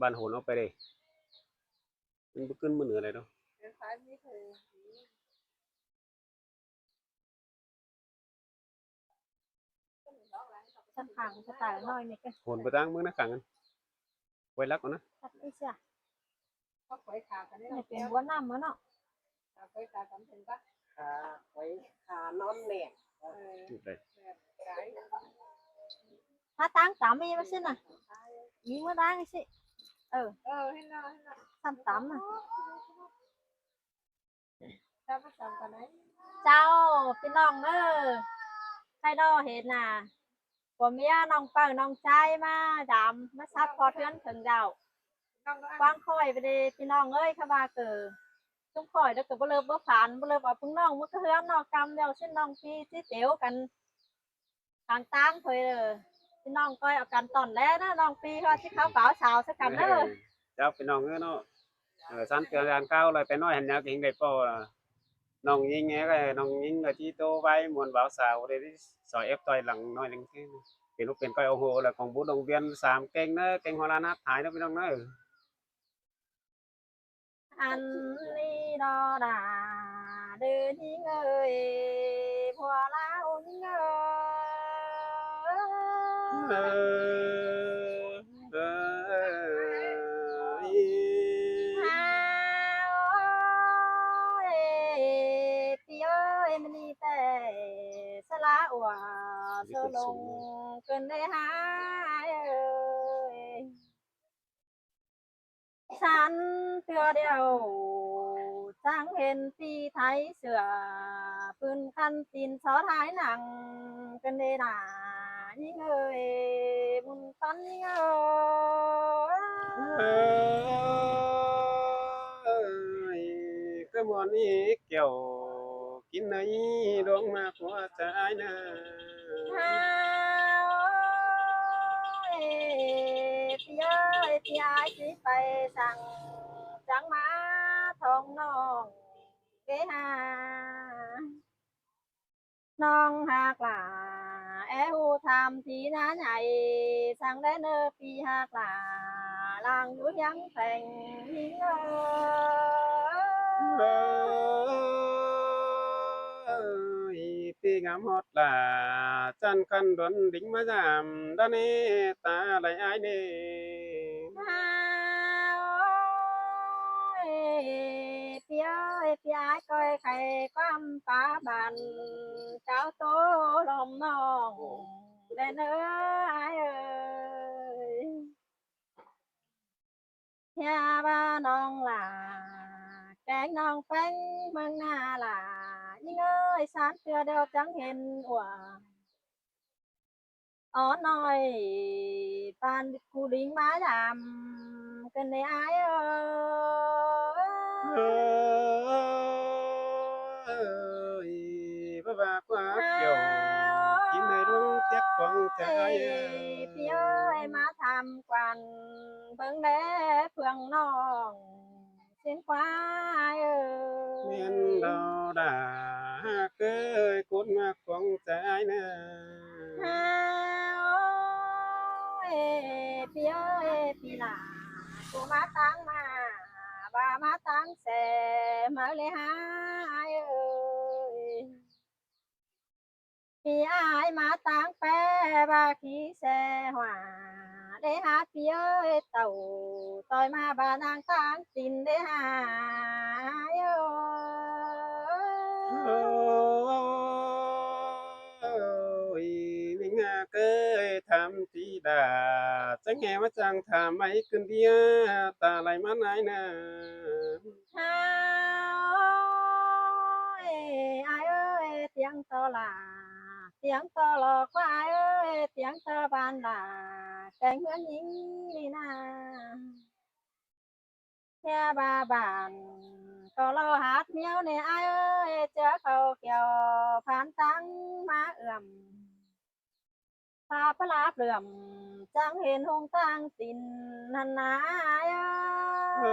บ้านโหนเอาไปเลยมันบ่ขึ้นมื้อเหนือเลยเนาะสักขังสไตล์น้อยนี่ก็ โหนไปตั้งมื้อนะขังกันไว้รักก่อนนะ สักอีเสียนี่เป็นหัวน้ำมันเนาะ ขาไว้ขานอนแหลก จุดเลย ถ้าตั้งตำมีมาสิน่ะมีมาตั้งสิให้นอน ทำตำน่ะ ถ้าไม่จำกันไหน เจ้าพี่น้องใครดอเห็นน่ะผัวเมียน้องเปิ้ลน้องใจมาดำมาซัดพอเทือนถึงเจ้ากว้างค่อยไปเลยพี่น้องเอ้ยข้าว่าเกิดจุ่มค่อยแล้วก็บ่เลิกบ่ผ่านบ่เลิกเอาพึ่งน้องมันก็เฮือนนอกกรรมเดียวเส้นน้องพี่ที่เตียวกันทางตั้งเคยเลยพี่น้องก้อยเอากันตอนแล้วนะน้องปีเขาที่เขาเปล่าสาวสักกันเด้อ เจ้าพี่น้องเนาะsannเตือนเก้าเลยไปน้อยหันยากินได้ป่น้องยิงไงก็น้องยิงก็ที่โตไว้มวนบ่าวสาวได้สอยเอฟต่อยหลังน้อยนึงที่เป็นลูกเป็นก้อยโอ้โหแล้วของบุญโรงเรียน3เก่งเด้อเก่งหัวล้านนัดหายเด้อพี่น้องเด้อ อันนี้ดอดาเดินยิงเอ้ยผัวลาวยิงเอ้ยฮาวเอ้ยพี่เอ้ยมันนี่แต่สละอัวโซลงเกินได้หายเอ้ยฉันเตือเดียวจังเห็นปีไทยเสือปืนคันตีนซอท้ายหนังกันเดหนายิ่งเอ้ยมุนตันยิ่งเอ้ย cái món ý kiểu kín ấy đốn mà của trái nè ฮาวเอ้ยพี่เอ้ยพี่อายสิไปสั่งจังมาทองน้องเกหา น้องหากหล่าแอวทำทีน้าใหญ่สั่งได้เนอปีหากหล่าลางอยู่ยังแต่งหิงที่งามฮอดล่ะจันคันดวนดิ่งมาจามด้านนี้ตาไหลอายนี่ พี่เอ้ยพี่อายก้อยไข่ความป้าบันเจ้าโตลมน้องได้เนื้ออายเอ้ยยาบ้าน้องหล่าแกงน้องแป้งเมืองหน้าหล่ายิ่งเอ้ยสารเสือเดียวจังเห็นอัวอ๋อน้อยปานกูดิ้งม้ายำกันในอายเอ้ย bà quá kiểu kín này luôn tiếc quăng trái พี่เอ้ยมาทำกวันเพิ่งได้เพื่องน้องเส้นควายเอ้ย miền đò đà cười cút mà quăng trái nè ฮาวเอ้ยพี่เอ้ยพี่หลากูมาตั้งมาบ่ามาตั้งแสมาเลยหายเอ้ยพี่อายมาตั้งแปะบ่าขี้แสหัวได้หาพี่เอ้ยเต่าต่อยมาบ่านางตั้งจินได้หายเอ้ย mình cười thầm tí đà chẳng nghe mà chẳng thà mấy cơn bia ta lại mắt ai nè ฮาวเอ้ยอายเอ้ยเสียงตอหลาเสียงตอหลอกควายเอ้ยเสียงตอบานหลาแกงเฮือนหญิงนี่นาแค่บาบานก็รอหาดเมียวเนี่ยอายเอ้ยเจอเขาเกี่ยวผ่านตังมาเอื่อมพาพลาเปลื่อมจังเห็นหงตั้งสินหันนาอายเอ้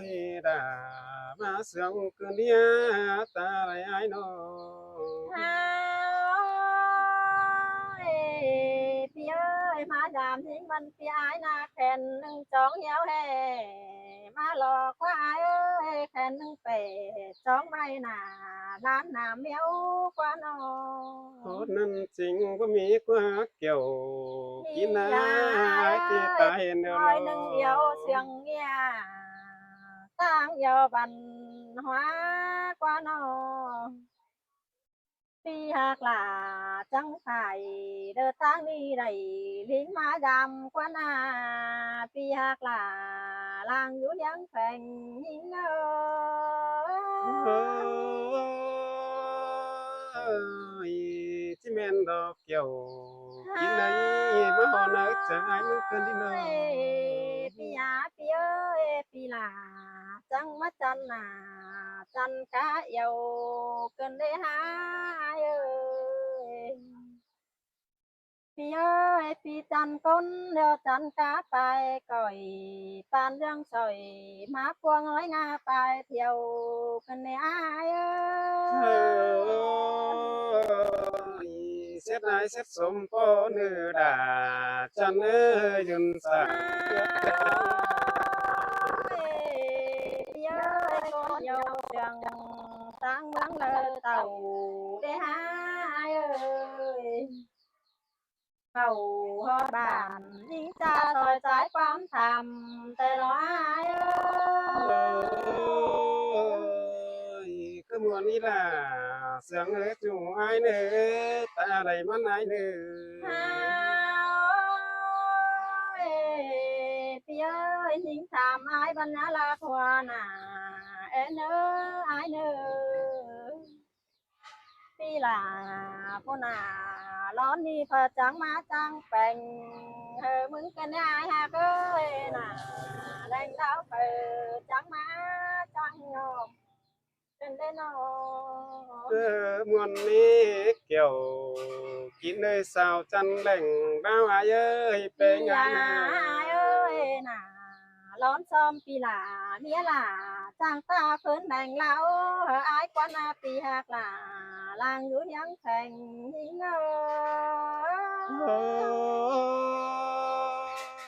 ย ơi đà mà sương cứ nia ta lại ai nó ฮาวเอ้ยพี่เอ้ย ยมายามทิ้งมันพี่อายนาแขนหนึ่งจองเหี่ยวแห่มาหลอกว่าอายเอ้ยแขนหนึ่งเป็ดจองไม่หนาด้านหนาเมียวกว่าน้อ โคตรนั้นจริงบ่มีกว่าเกี่ยวกินนาที่ตายเนื้อ nói nâng yêu sương nghe tang yêu văn hóa qua nó phi hạc là chẳng phải đợt tang đi đầy lính má giam quan à phi hạc là làng vũ giang phèn nhìn ơi chỉ men đỏ kiểu kín ấy mà họ nói chờ ai mới cần đi nơi phi à phi ơi phi là chẳng mắt chân à chân cá yêu cần để hai ơi phi ơi phi chân con đeo chân cá bài còi pan răng sỏi má quăng lấy nga bài thiêu cần để ai ơi xét ai xét sớm có nữ đà chân ơi dùn sa con yêu trường tăng bắn lơ tàu để hai ơi cầu ho bàn đi xa rồi trái quan thầm tê nó ai ơi cứ muốn đi là sướng ơi chủ ai nữa ta đầy mắt ai nữa ơi ơi nhìn thầm ai bên lá la hoa nà em nữa ai nữa phi là cô nà lón đi phật trắng má trắng phèn hờ mừng cái ai ha ơi nà đánh đau phật trắng má trắng nhom trên đây nó muốn đi kiểu kín nơi sao chăn lạnh bao ai ơi bé phi ngã ai ơi nà lón xóm phi là mía là trang ta phơn đành lão hờ ai quan na phi hạc là làng núi nhắn thành những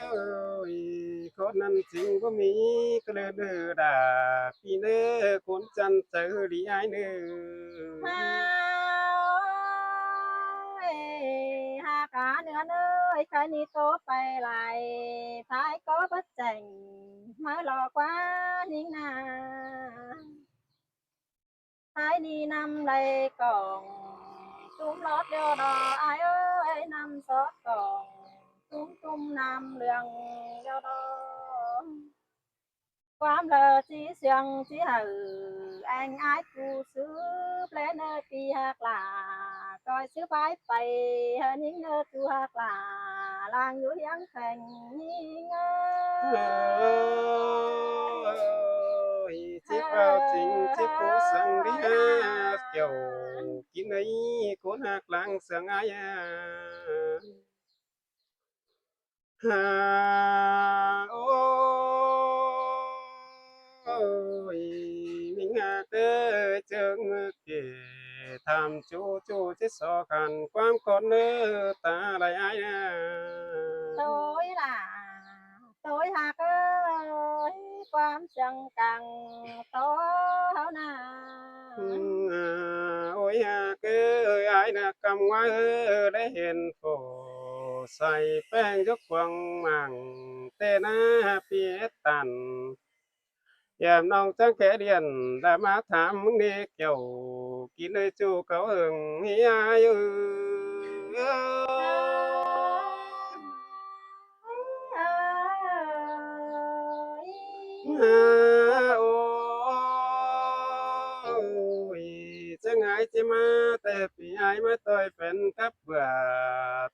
ơi có năn chính có mỹ có lơ đơ đà phi nơ cuốn chăn chờ đi ai nữa hà cả nữa ơi cái ni tốt bay lại phải có bất chành mới lo quá nhưng na hai đi năm đây còn chúng lót đeo đò ai ơi năm xót còn chúng chung năm lượng đeo đò quam lờ chỉ xiang chỉ hừ anh ái cu sứ lên nơi pi hạc là coi sứ bái bày hơn những nơi tu hạc là làng núi giang thành nhìn ơi chiếc vào chính chiếc phố sang đi ha kiểu kín ấy cuốn hạc lang sương ai ôi mình hạ cơ chương kể tham chú chú chết so khăn quam con nữa ta lại ai tôi là tôi hạc ơi quam chẳng càng to hao na ôi hạ cơ ơi ai là cầm ngoái để hiền phổ xài beng dốc quăng màng tên biết tàn em nong trắng kẻ điền đã má thảm đi kiểu kín nơi chu cáo hưởng hi ai ôi chẳng ai chỉ màแต่ปีai mà tôiเป็นกับเบื่อ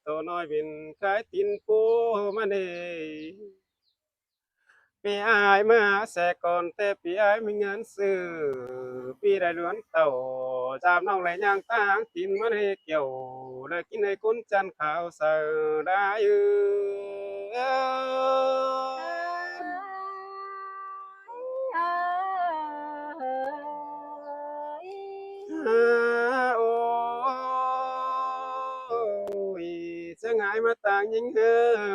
ตัวน้อยเป็นขายตินปูมาเนปีอายมาแสก่อนแต่ปีอายมีเงินซื้อปีได้ล้วนเต่าจามน้องไหลย่างตางกินมันให้เกี่ยวได้กินให้คนจันข่าวเสือได้โอ้ยจะไงมาต่าง างยิงเฮอ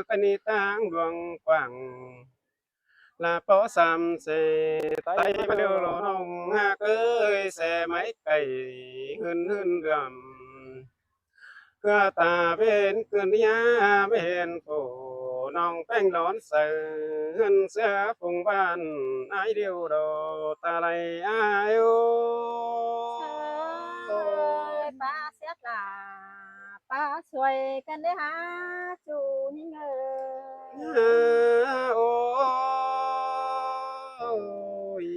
กันนี่ตางดวงกว้างลาปอสามเสไตมาเดียวรอน้องหากเอ้ยแสไม้ไก่หืนเรื่อมเพื่อตาเป็นคืนยาเป็นโผน้องแป้งร้อนเสือเสือผงบ้านอายเดียวดอตาไหลอายโอ ơi ba xét là ba xuôi cần để há chủ nhưngโอ้ย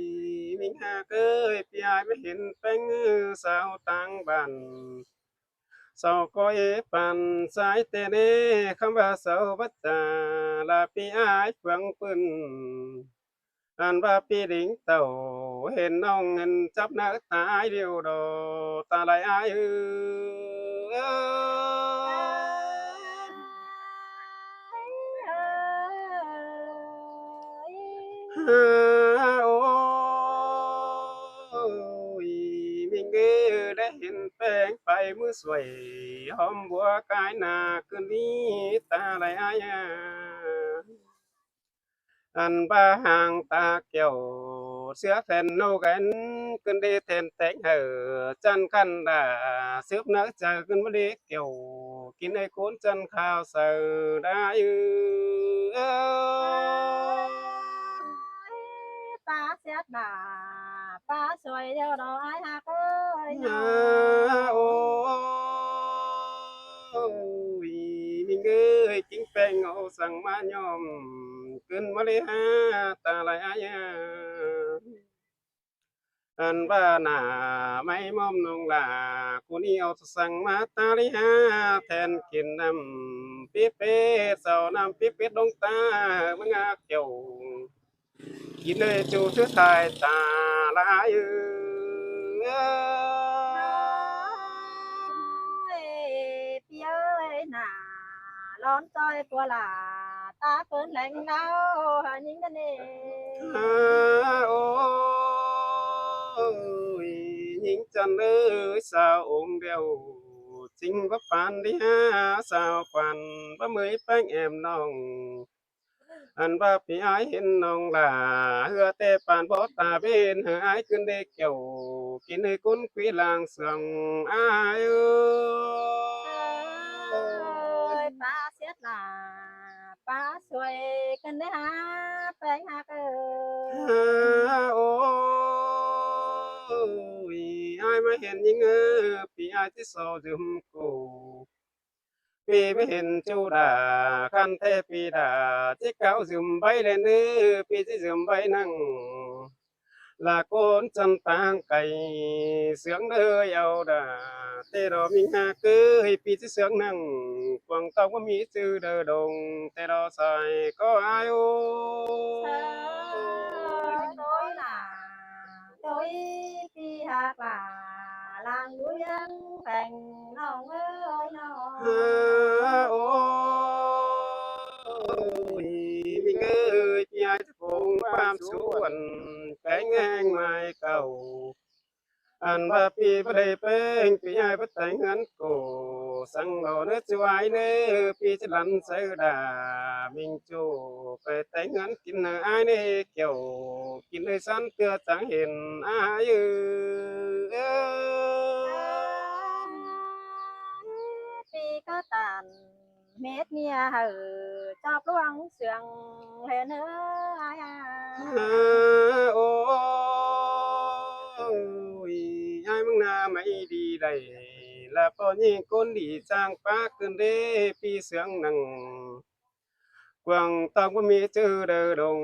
มิงหาเอ้ยพี่อายไม่เห็นแป้งสาวต่างบ้านสาวก้อยปันสายเตเนคำว่าสาวบัจจาลาพี่อายเฟืองปืนอันว่าพี่ดิงเต่าเห็นน้องเงินจับหน้าตายเดียวดอตาไหลอายเอ้ย ฮาโอ้ยมิงเอ้อได้เห็นแป้งไฟมือสวยหอมบัวกายหนาคืนนี้ตาไหลอายาอันบ้าห่างตาเกี่ยวเสือแผ่นโนกันขึ้นได้เทนแต่งเหอจันคันดาเสือบนักเจอขึ้นมาเด็กเกี่ยวกินไอ้โคนจันข้าวเสือได้เออ ba xét là ba xuôi theo đó ai hạc ơi โอ้ยมิงเอ้ยจิ้งแป้งเอาสั่งมายอมขึ้นมาเลยฮะตาลายอายาอันว่าหน้าไม่มอมนองลากูนี่เอาสั่งมาตาลิฮะแทนกินน้ำปีเป็ดเสาน้ำปีเป็ดลงตามึงอาเกี่ยวกินเลยจูเสื้อทายตาลายเอ้ย พี่ơi nà lón tôi của là ta cơn lạnh đau những cái này โอ้ยหญิงจันเอ้ยสาวองค์เดียวจริงว่าปานที่หาสาวควันว่าเมยแป้งแอมน้องอันว่าพี่อายเห็นน้องลาเฮือแต่ปานบ่ตาเบนเฮืออายขึ้นได้เกี่ยวกินให้คุ้นคุยลางเสืองอายเอ้ย ơi ba xét là ba xuôi cần đấy hả phải hạc ơi โอ้ยอายมาเห็นยิงพี่อายที่โซจุมกูพี่ไม่เห็นจูดาคันเทปีดาที่เก่าจุมใบเลนพี่ที่จุมใบนั่งลาโกนจันตางไก่เสียงเด้อเอาดาเตรอมิงหาเกยพี่ที่เสียงนั่งกวางเต้าว่ามีชื่อเด้อดงเตรอใส่ก็อายโอ tôi là tôi khi hạc là làng núi ăn thành nòng ơi nòng โอ้ยมิงเอ้ยพี่อายจะคงความสวนแป้งแห้งไม้เก่าอันว่าพี่บ่ได้แป้งพี่อายบ่แต่งงานโกสั่งเอาเนื้อจะไว้เนื้อพี่จะลันเสือดามิงจูไปแต่งงานกินเนื้ออายเนื้อเกี่ยวกินเลยสันเกือจังเห็นอายเอ้ย vì có tàn mét nia hở chọc luang sườn hè nữa ai à โอ้ยยายมึงน่าไม่ดีได้และพอยิ่งคนดีจ้างป้าขึ้นเด้ปีเสียงหนังกวางตองว่ามีชื่อเด้อดง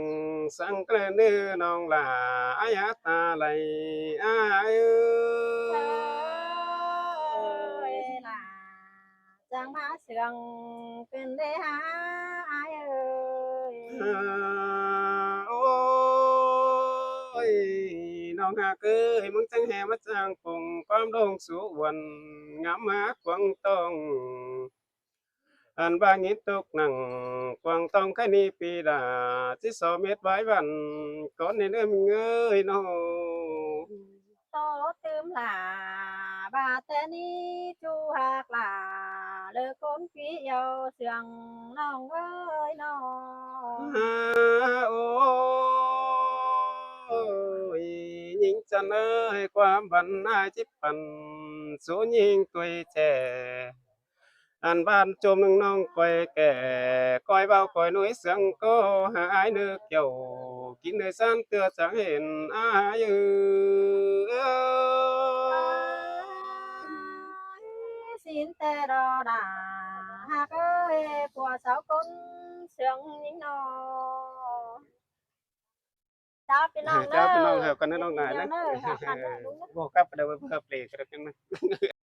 สังเกลเนื้อน้องลาอายาตาไหลอายเอ้ย ơi là giang má sườn bên đây hả ai ơi โอ้ยน้องหากเอ้ยมึงจังแห่มาจ้างปงความดงสุวรรณงามมากวางตองอันบางนิดตกหนังกวางตองแค่นี้ปีดาที่สอเม็ดไว้วันก่อนในเรื่องมึงเอ้ยน้อง tươm là bà tên đi chu hạc là lơ côn quý yêu sương nong ơi nong โอ้ยยิงจันเอ้ยความบันนายจิบปันสู้ยิงตัวยแช่อันบ้านจมหนึ่งน้องก้อยแก่ก้อยเบาก้อยนุ้ยเสียงก็หายนึกเกี่ยวกินในสั้นเตือจะเห็นอายxin tê đò đà hạc ơi của sáu con sương những nò chào พี่น้องเด้อ เจ้าพี่น้องเหอะกันนะน้องนาย เดี๋ นะ ยวเด้อค่ะค่ะเด้อ บอกกลับไปเดี๋ยวเพื่อเปลี่ยนกันนะ